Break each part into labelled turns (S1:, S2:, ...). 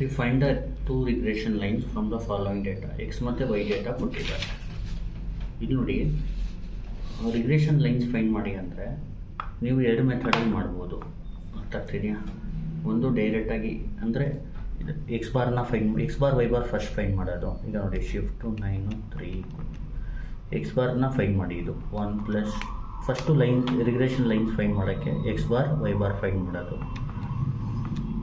S1: Find the two regression lines from the following data. X ಮತ್ತು y data ಕೊಟ್ಟಿದ್ದಾರೆ. ಇಲ್ಲಿ ನೋಡಿ, ರಿಗ್ರೆಷನ್ ಲೈನ್ಸ್ ಫೈಂಡ್ ಮಾಡಿ ಅಂದರೆ ನೀವು ಎರಡು ಮೆಥಡಲ್ಲಿ ಮಾಡ್ಬೋದು. ಅರ್ಥ ಆಗ್ತಿದೆಯಾ? ಒಂದು ಡೈರೆಕ್ಟಾಗಿ ಅಂದರೆ ಎಕ್ಸ್ ಬಾರ್ನ x bar y bar first find ಮಾಡೋದು. ಈಗ ನೋಡಿ, ಶಿಫ್ಟು 9 3 ಎಕ್ಸ್ ಬಾರ್ನ ಫೈಂಡ್ ಮಾಡಿ. ಇದು 1 plus first line regression lines find ಮಾಡೋಕ್ಕೆ x bar y bar find ಮಾಡೋದು.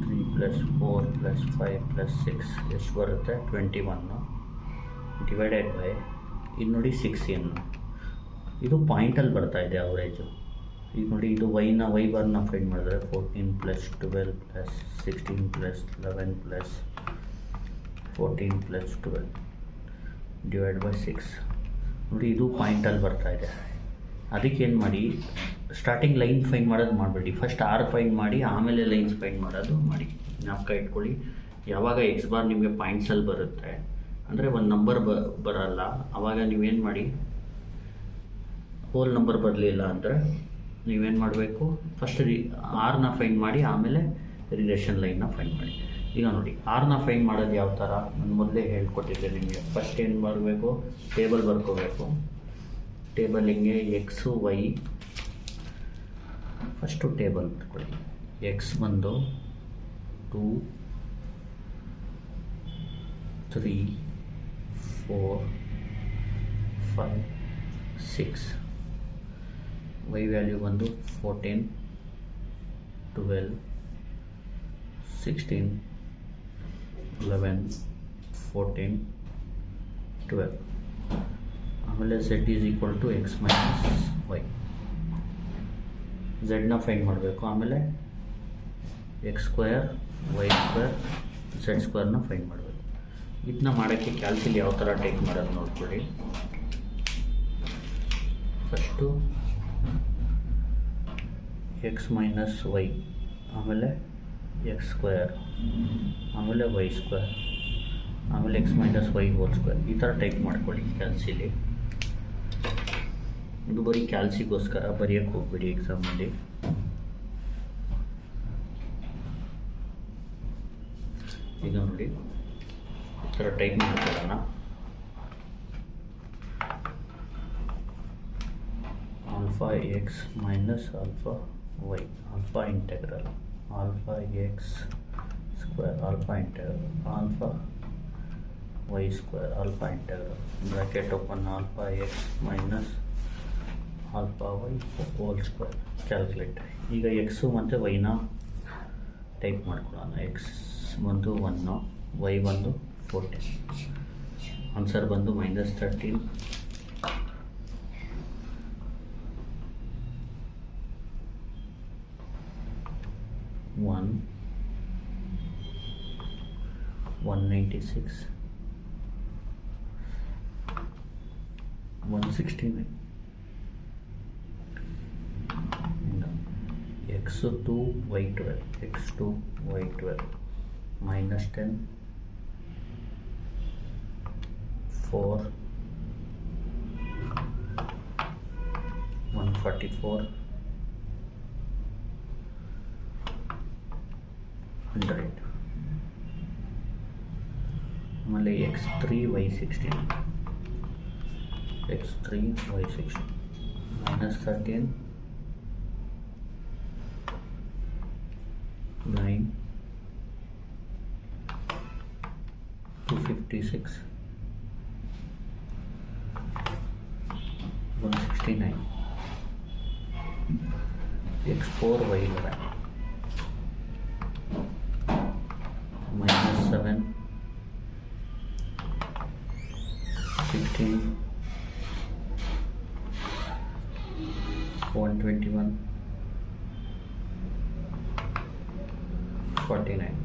S1: 3 + 4 + 5 + 6 ಎಷ್ಟು ಬರುತ್ತೆ? 21 ಡಿವೈಡೆಡ್ ಬೈ ಇದು ನೋಡಿ 6n. ಇದು ಪಾಯಿಂಟಲ್ಲಿ ಬರ್ತಾ ಇದೆ ಅವರೇಜು. ಈಗ ನೋಡಿ, ಇದು ವೈ ಬಾರ್ನ ಫೈಂಡ್ ಮಾಡಿದ್ರೆ 14 + 12 + 16 + 11 + 14 + 12 ಡಿವೈಡ್ ಬೈ 6. ನೋಡಿ, ಇದು ಪಾಯಿಂಟಲ್ಲಿ ಬರ್ತಾ ಇದೆ. ಅದಕ್ಕೇನು ಮಾಡಿ, ಸ್ಟಾರ್ಟಿಂಗ್ ಲೈನ್ ಫೈಂಡ್ ಮಾಡೋದು ಮಾಡಬೇಡಿ. ಫಸ್ಟ್ ಆರ್ ಫೈಂಡ್ ಮಾಡಿ, ಆಮೇಲೆ ಲೈನ್ಸ್ ಫೈಂಡ್ ಮಾಡೋದು ಮಾಡಿ. ಜ್ಞಾಪಕ ಇಟ್ಕೊಳ್ಳಿ. ಯಾವಾಗ ಎಕ್ಸ್ ಬಾರ್ ನಿಮಗೆ ಪಾಯಿಂಟ್ಸಲ್ಲಿ ಬರುತ್ತೆ ಅಂದರೆ ಒಂದು ನಂಬರ್ ಬರಲ್ಲ, ಆವಾಗ ನೀವೇನು ಮಾಡಿ, ಹೋಲ್ ನಂಬರ್ ಬರಲಿಲ್ಲ ಅಂದರೆ ನೀವೇನು ಮಾಡಬೇಕು, ಫಸ್ಟ್ ಆರ್ನ ಫೈಂಡ್ ಮಾಡಿ, ಆಮೇಲೆ ರಿಲೇಷನ್ ಲೈನ್ನ ಫೈಂಡ್ ಮಾಡಿ. ಈಗ ನೋಡಿ, ಆರ್ನ ಫೈಂಡ್ ಮಾಡೋದು ಯಾವ ಥರ ನಾನು ಮೊದಲೇ ಹೇಳ್ಕೊಟ್ಟಿದ್ದೆ ನಿಮಗೆ. ಫಸ್ಟ್ ಏನು ಮಾಡಬೇಕು, ಟೇಬಲ್ ಬರ್ಕೋಬೇಕು. ಟೇಬಲ್ ಹಿಂಗೆ ಎಕ್ಸು ವೈ ಫಸ್ಟು ಟೇಬಲ್ ಬರ್ಕೊಳ್ಳಿ. ಎಕ್ಸ್ ಬಂದು 2 3 4 5 6. ವೈ ವ್ಯಾಲ್ಯೂ ಬಂದು 14 12 16 11 14 12. ಆಮೇಲೆ z = x - y. ಝೆಡ್ನ ಫೈಂಡ್ ಮಾಡಬೇಕು. ಆಮೇಲೆ x² y² z² ಫೈಂಡ್ ಮಾಡಬೇಕು. ಇದನ್ನ ಮಾಡೋಕ್ಕೆ ಕ್ಯಾಲ್ಸಿಲ್ ಯಾವ ಥರ ಟೇಕ್ ಮಾಡೋದು ನೋಡ್ಕೊಳ್ಳಿ. ಫಸ್ಟು x - y, ಆಮೇಲೆ x², ಆಮೇಲೆ y², ಆಮೇಲೆ x - y². ಈ ಥರ ಟೈಪ್ ಮಾಡ್ಕೊಳ್ಳಿ ಕ್ಯಾಲ್ಸಿಲಿ. ಇದು ಬರೀ ಕ್ಯಾಲ್ಸಿಗೋಸ್ಕರ, ಬರೆಯೋಕ್ಕೆ ಹೋಗ್ಬೇಡಿ ಎಕ್ಸಾಮಲ್ಲಿ. ಈಗ ನೋಡಿ, ಈ ಥರ ಟೈಪ್ ಮಾಡ್ಕೊಳ್ಳೋಣ. Alpha x minus alpha y, alpha integral alpha x² alpha integral alpha y² alpha integral bracket open alpha x minus alpha y whole square. Calculate. ಈಗ ಎಕ್ಸು ಮತ್ತು ವೈನ ಟೈಪ್ ಮಾಡ್ಕೊಳ್ಳೋಣ. ಎಕ್ಸ್ ಬಂದು 1, ವೈ ಬಂದು 14. ಆನ್ಸರ್ ಬಂದು -13. One 196 169. x2 y12 x2 y12 -10 4 144 100. ಆಮೇಲೆ x3 y16 x3 y16 -13 9 256 169. x4 y11 -7 16 121 49.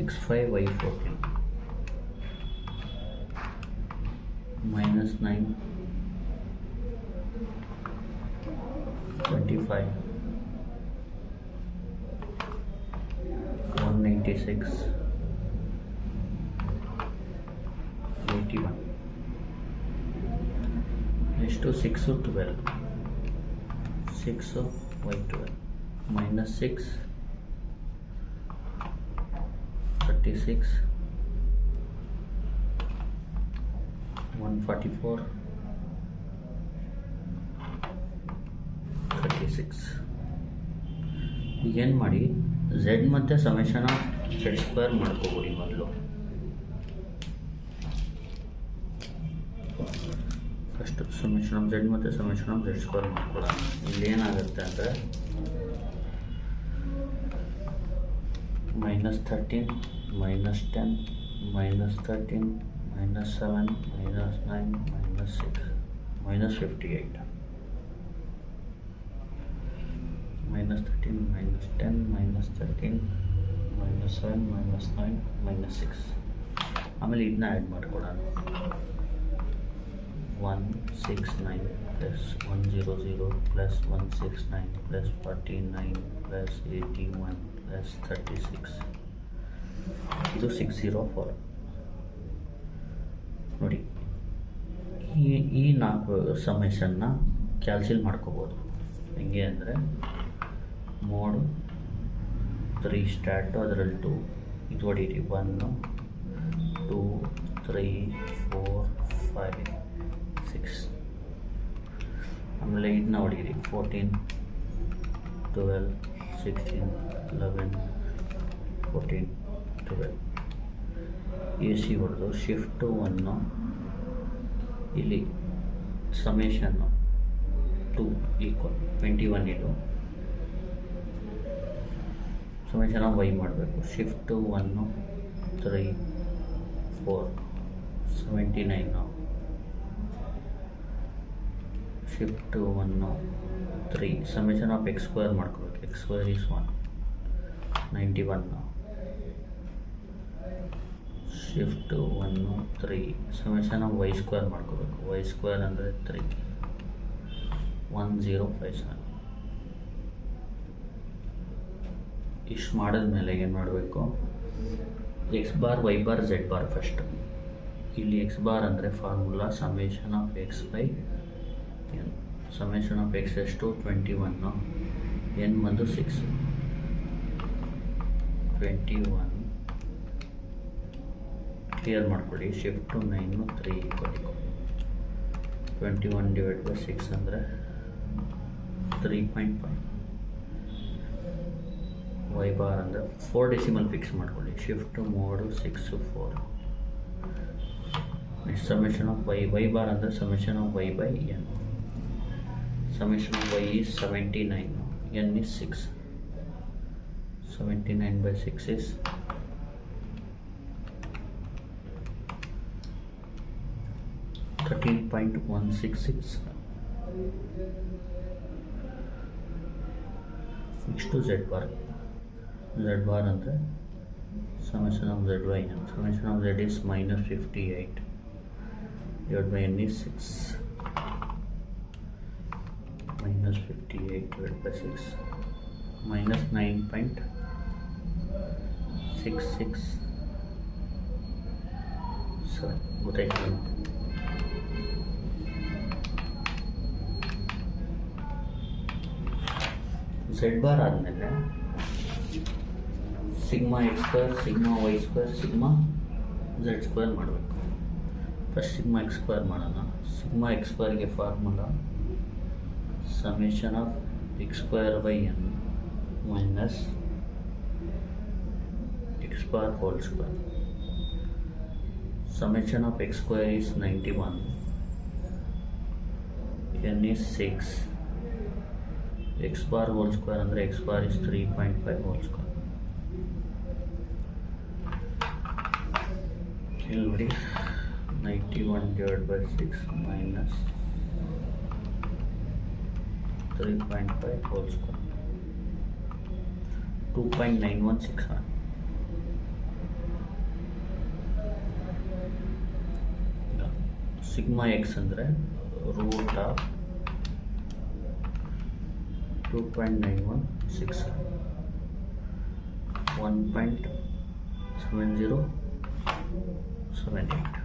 S1: x5 y14 -9 25 196 81. Next to 6 12 6 y12 -6 36, 144, 36. ಈಗೇನು ಮಾಡಿ ಝೆಡ್ ಮತ್ತು ಸಮೇಷನ್ ಆಫ್ ಝೆಡ್ ಸ್ಕ್ವೇರ್ ಮಾಡ್ಕೋಬಿಡಿ ಮೊದಲು. ಫಸ್ಟ್ ಸಮೇಷನ್ ಆಫ್ ಝೆಡ್ ಮತ್ತು ಸಮೇಷನ್ ಆಫ್ ಝೆಡ್ ಸ್ಕ್ವೇರ್ ಮಾಡ್ಕೊಳ್ಳೋಣ. ಇಲ್ಲಿ ಏನಾಗುತ್ತೆ ಅಂದರೆ -13, -10, -13, -7, -9, -6, -58. -13, -10, -13, -7, -9, -6. ಆಮೇಲೆ ಇದನ್ನ ಆ್ಯಡ್ ಮಾಡ್ಕೊಳ್ಳೋಣ. 169 plus 100 plus 169 plus 49 plus 81 plus 36. ಇದು 604. ನೋಡಿ, ಈ ನಾಲ್ಕು ಸಮೇಷನ್ನ ಕ್ಯಾಲ್ಸಿಲ್ ಮಾಡ್ಕೋಬೋದು. ಹೆಂಗೆ ಅಂದರೆ ಮೋಡ್ 3 ಸ್ಟಾರ್ಟು, ಅದರಲ್ಲಿ 2 ಇದು ಹೊಡೀರಿ. 1 2 3 4 5 6. ಆಮೇಲೆ ಇದನ್ನ ಹೊಡೀರಿ. 14 12 16 11 14 12. AC ಹೊಡೆದು ಶಿಫ್ಟು 1, ಇಲ್ಲಿ ಸಮೇಷನ್ನು 2 ಈಕ್ವಲ್ 21. ಇದು ಸಮೇಷನ್ ಆಫ್ ವೈ ಮಾಡಬೇಕು. Shift 1 3 4 79. Shift 1 3 summation of x square ಮಾಡ್ಕೋಬೇಕು. X square is 1 91. Shift 1 3 summation of y square ಮಾಡ್ಕೋಬೇಕು. ವೈ ಸ್ಕ್ವೇರ್ ಅಂದರೆ 3 1057. ಇಷ್ಟು ಮಾಡಿದ್ಮೇಲೆ ಏನು ಮಾಡಬೇಕು, x bar y bar z bar first. ಇಲ್ಲಿ ಎಕ್ಸ್ ಬಾರ್ ಅಂದರೆ formula summation of x by n. Summation of x ಎಷ್ಟು 21, ಎನ್ ಬಂದು 6. 21 ಕ್ಲಿಯರ್ ಮಾಡ್ಕೊಳ್ಳಿ. ಶಿಫ್ಟು 9 3 ಈಕ್ವಲ್ 21 ಡಿವೈಡ್ ಬೈ 6 ಅಂದರೆ 3.5. ವೈ ಬಾರ್ ಅಂದರೆ 4 ಡೆಸಿಮಲ್ ಫಿಕ್ಸ್ ಮಾಡ್ಕೊಳ್ಳಿ. Shift mode 6 4. Next summation of y bar ಅಂದರೆ summation of y by n. Summation of y is 79, n is 6. 79 by 6 is 13.166. Next to z bar. Z bar ಅಂದರೆ summation of z by n. Summation of z is -58 divided by n is 6. -58 divided by 6 -9.66. So ಗೊತ್ತಾಯ್ತು. Z bar ಆದಮೇಲೆ sigma x square, sigma y square, sigma z square ಮಾಡಬೇಕು. First sigma x square ಮಾಡೋಣ. Sigma x ಸ್ಕ್ವೇರ್ಗೆ formula summation of x square by n minus x bar whole square. Summation of x square is 91, n is 6, x bar whole square ಅಂದರೆ x bar is 3.5 whole square. ಇಲ್ಲಿ ನೋಡಿ 91 divided by 6 minus 3.5 whole square 2.916. Sigma x ಅಂದರೆ root of 2.916 1.7078.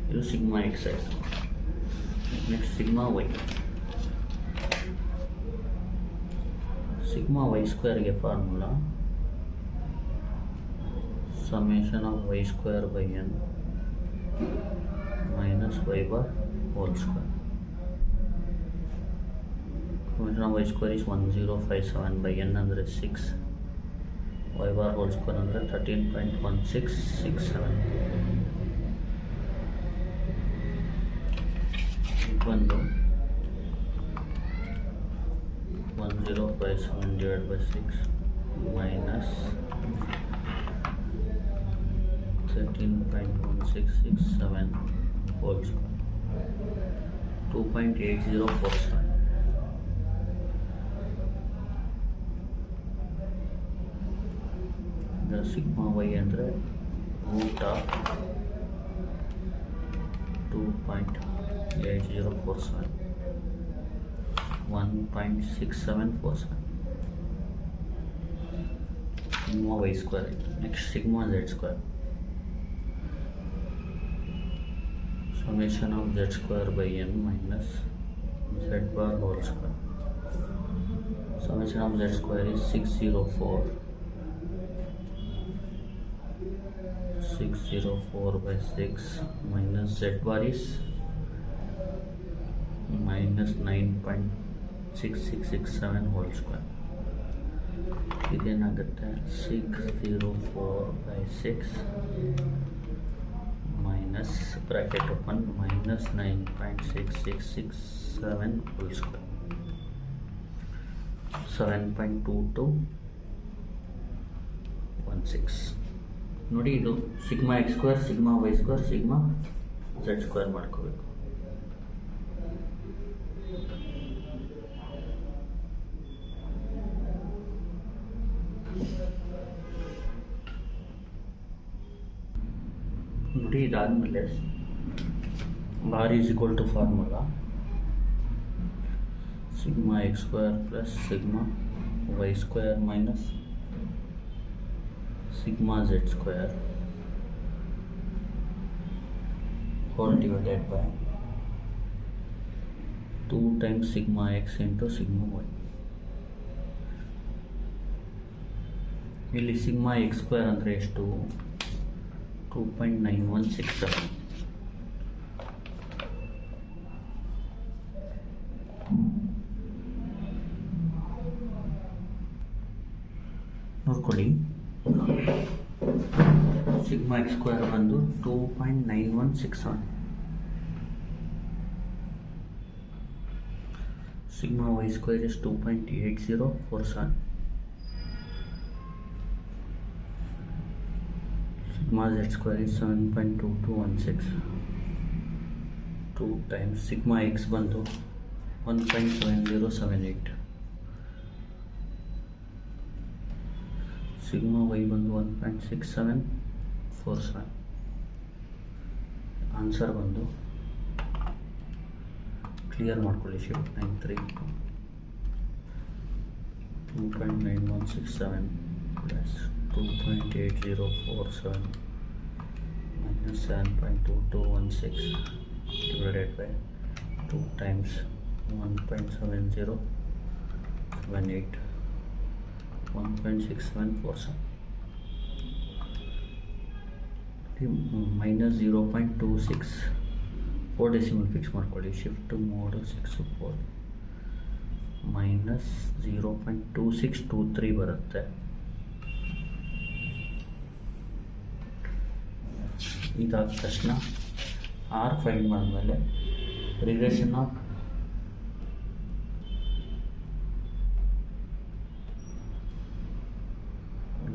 S1: ಇದು sigma x ಆಯಿತು. Next sigma y. Sigma y ಸ್ಕ್ವೇರ್ಗೆ formula summation of y square by n minus y bar whole square. Summation of y square is 1057 by n ಅಂದರೆ 6, y bar whole square ಅಂದರೆ 13.1667. ಒಂದು 1057 divided by 6 minus 13.1667 whole square, 2.8047. The sigma y ಅಂದರೆ root of 2.8047, 1.6747. Sigma y square. Next sigma z square. Summation of z square by n minus z bar whole square. Summation of z square is 604 by 6 minus z bar is minus 9.6667 whole square. ಇದೇನಾಗುತ್ತೆ 604 by 6 minus bracket open minus 9.6667 whole square, 7.2216. ನೋಡಿ, ಇದು sigma x square, sigma y square, sigma z square ಮಾಡ್ಕೋಬೇಕು. ನೋಡಿ, ಇದಾದಮೇಲೆ r is equal to formula sigma x square plus sigma y square minus sigma z square whole divided by 2 times sigma x into sigma y. ಇಲ್ಲಿ sigma x square ಅಂದರೆ ಎಷ್ಟು? 2.9167. ನೋಡ್ಕೊಳ್ಳಿ, sigma x square ಬಂದು 2.9167, sigma y square is 2.8047, sigma z square is 7.2216. 2 times sigma x ಬಂದು 1.7078, sigma y ಬಂದು 1.6747. Answer ಬಂದು clear ಮಾಡ್ಕೊಳ್ಳಿ, shift 93 2.9167 plus 2.8047 minus 7.2216 divided by 2 times 1.7078, 1.6747 minus 0.26, 4 decimal fix ಮಾಡ್ಕೊಳ್ಳಿ, ಶಿಫ್ಟ್ ಮೋಡು 6 ಮೈನಸ್ 0.2623 ಬರುತ್ತೆ. ಇದಾದ ತಕ್ಷಣ ಆರ್ ಫೈಂಡ್ ಮಾಡಿದ್ಮೇಲೆ regression of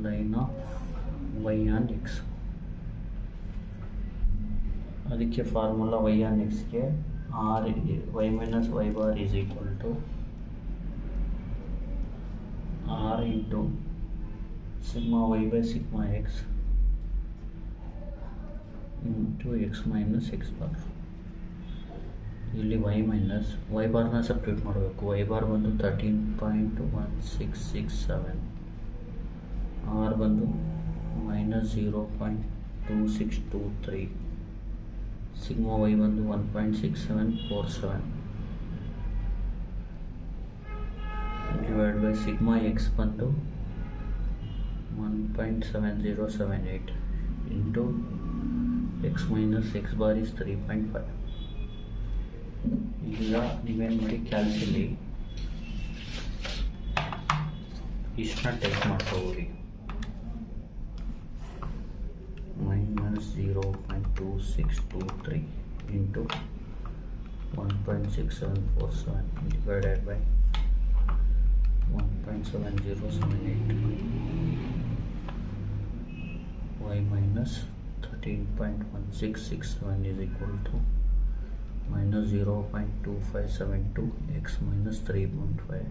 S1: line of y on x, ಅದಕ್ಕೆ ಫಾರ್ಮುಲಾ ವೈ ಆನ್ ಎಕ್ಸ್ಗೆ r y minus y bar is equal to r into sigma y by sigma x into x minus x bar. ಇಲ್ಲಿ y minus y ಬಾರ್ನ separate ಮಾಡಬೇಕು. Y bar ಬಂದು 13.1667, R ಬಂದು minus 0.2623, sigma y ಬಂದು 1.6747 divide by sigma x ಬಂದು 1.7078. into x minus x bar is 3.5. ಈಗ ನೀವೇನು ಮಾಡಿ ಕ್ಯಾಲ್ಸಿಲಿ ಇಷ್ಟನ್ನ type ಮಾಡ್ಕೋರಿ, -0.2623 into 1.6747 divided by 1.7078 y minus 13.1667 is equal to minus 0.2572 x minus 3.5.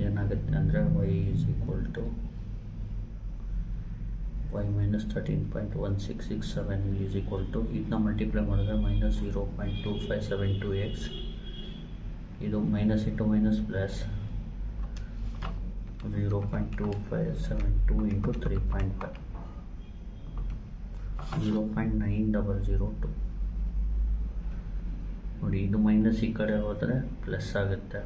S1: ಏನಾಗುತ್ತೆ ಅಂದರೆ y is equal to y minus 13.1667 is equal to ಇದನ್ನ multiply ಮಾಡಿದ್ರೆ minus 0.2572x, ಇದು minus into minus plus 0.2572 into 3.5 0.9002. ನೋಡಿ, ಇದು ಮೈನಸ್ ಈ ಕಡೆ ಹೋದರೆ ಪ್ಲಸ್ ಆಗುತ್ತೆ.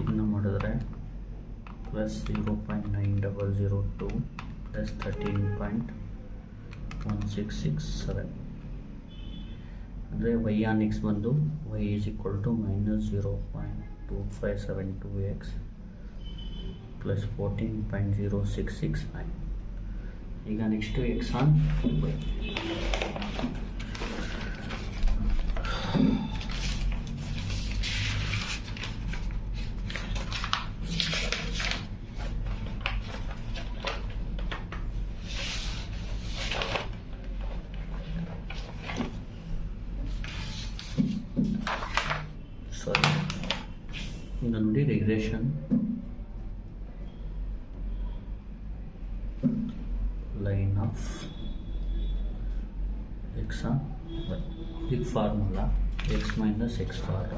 S1: ಇದನ್ನು ಮಾಡಿದ್ರೆ ಪ್ಲಸ್ 0.9002 ಪ್ಲಸ್ 13.1667 ಅಂದರೆ y ಆನ್ x ಬಂದು y is equal to minus 0.2572x plus 14.0669. ಈಗ ನೆಕ್ಸ್ಟು x ಆನ್ y. ಈಗ ನೋಡಿ regression line of x on y. ಈಗ formula x minus x bar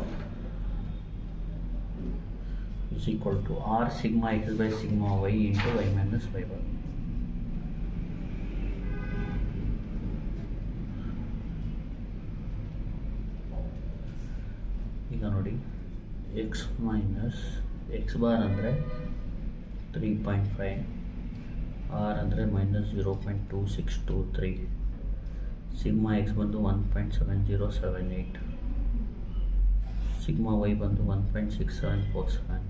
S1: is equal to r sigma x by sigma y into y minus y bar. ಈಗ ನೋಡಿ X minus x bar ಅಂದರೆ 3.5, R ಅಂದರೆ minus 0.2623, sigma x ಬಂದು 1.7078, sigma y ಬಂದು 1.6747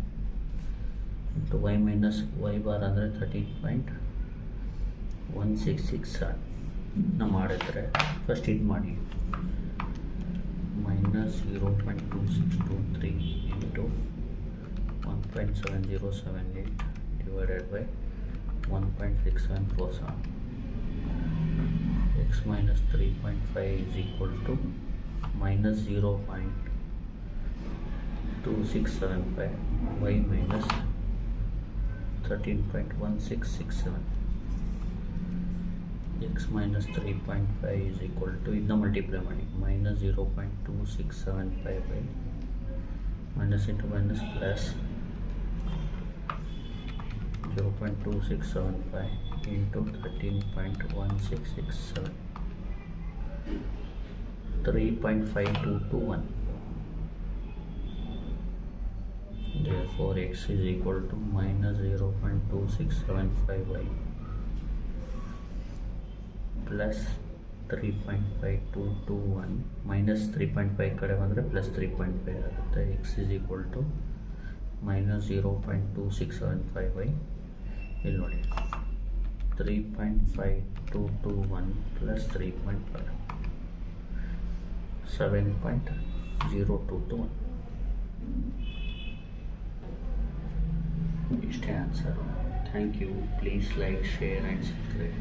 S1: into y minus y bar ಅಂದರೆ 13.1667 ಮಾಡಿದ್ರೆ first ಇದು ಮಾಡಿ minus 0.2623 into 1.7078 divided by 1.6747. X minus 3.5 is equal to minus 0.2675 y minus 13.1667. x minus 3.5 is equal to ಇದನ್ನ multiply ಮಾಡಿ minus 0.2675 by minus into minus plus 0.2675 into 13.1667 3.5221. Therefore x is equal to minus 0.2675 y plus 3.5221 ಮೈನಸ್ 3.5 ಕಡೆ ಬಂದರೆ plus 3.5 ಆಗುತ್ತೆ. X is equal to minus 0.2675 ಇಲ್ಲಿ ನೋಡಿ 3.5221 plus 3.5 7.0221. ಇಷ್ಟೇ answer. Thank you. Please like, share and subscribe.